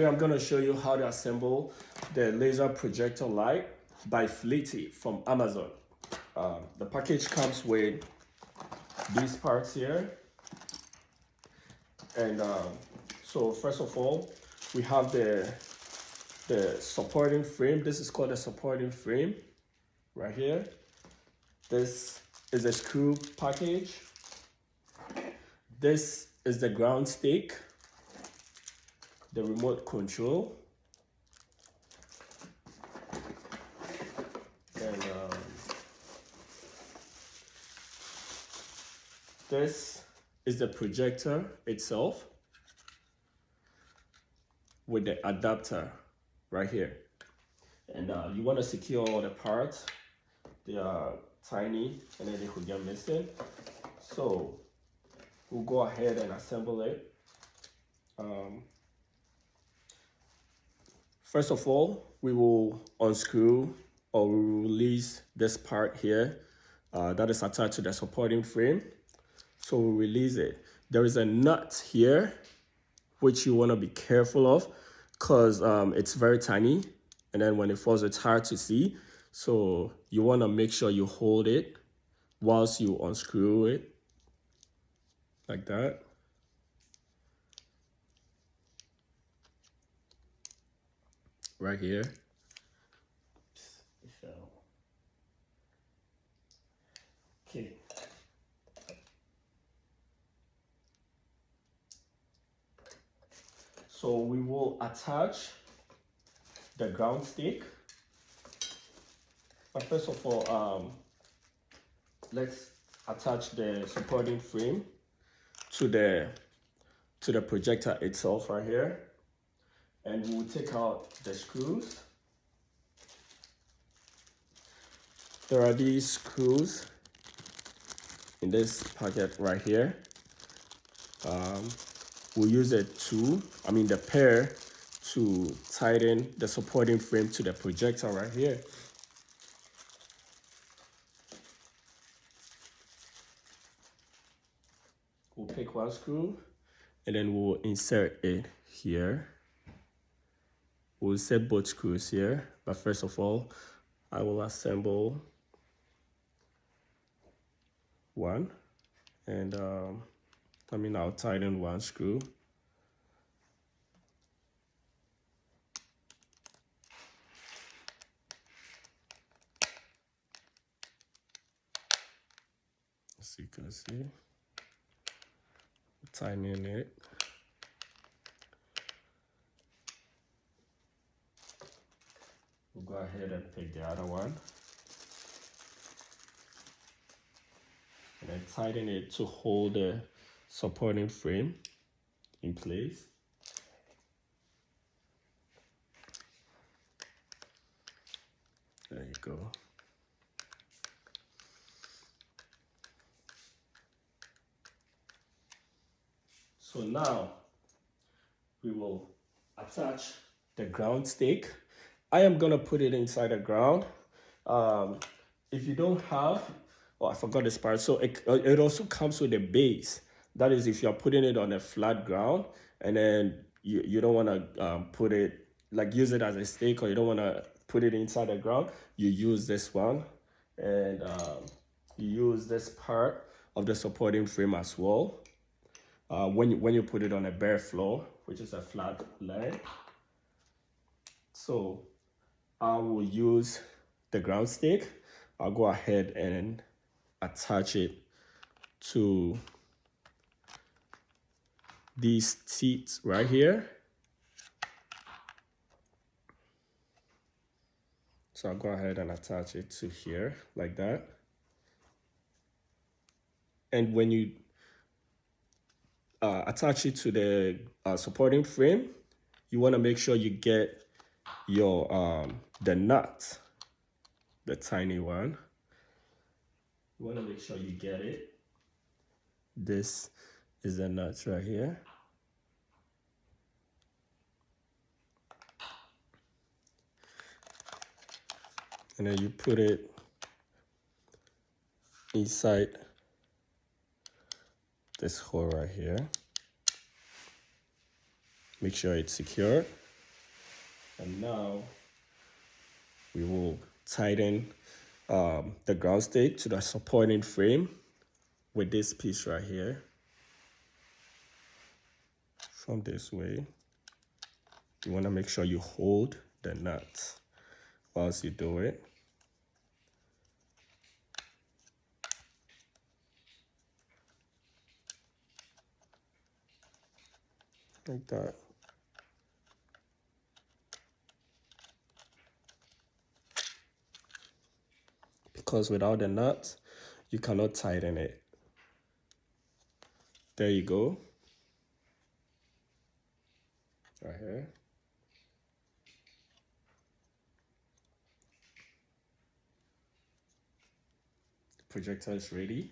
Here I'm going to show you how to assemble the laser projector light by Fliti from Amazon. The package comes with these parts here. And so first of all, we have the supporting frame. This is called a supporting frame right here. This is a screw package. This is the ground stick, the remote control, and this is the projector itself with the adapter right here. And you want to secure all the parts. They are tiny and then they could get missing. So we'll go ahead and assemble it. First of all, we will unscrew or we will release this part here that is attached to the supporting frame. So we'll release it. There is a nut here which you want to be careful of because it's very tiny, and then when it falls it's hard to see. So you want to make sure you hold it whilst you unscrew it like that. Right here. Okay. So we will attach the ground stick. But first of all, let's attach the supporting frame to the projector itself right here. And we'll take out the screws. There are these screws in this packet right here. We'll use the pair to tighten the supporting frame to the projector right here. We'll pick one screw and then we'll insert it here. We'll set both screws here, but first of all, I will assemble one, and I'll tighten one screw. As you can see, tightening it. We'll go ahead and pick the other one. And then tighten it to hold the supporting frame in place. There you go. So now we will attach the ground stick. I am gonna put it inside the ground. If you don't have, I forgot this part. So it also comes with a base. That is, if you're putting it on a flat ground and then you don't wanna put it, like use it as a stake, or you don't wanna put it inside the ground, you use this one, and you use this part of the supporting frame as well. When you put it on a bare floor, which is a flat land. So I will use the ground stick. I'll go ahead and attach it to these teeth right here. So I'll go ahead and attach it to here like that. And when you attach it to the supporting frame, you want to make sure you get your the nut, the tiny one. You want to make sure you get it. This is the nut right here. And then you put it inside this hole right here. Make sure it's secure. And now we will tighten the ground stake to the supporting frame with this piece right here. From this way, you want to make sure you hold the nut whilst you do it. Like that. Because without the nut, you cannot tighten it. There you go. Right here. The projector is ready.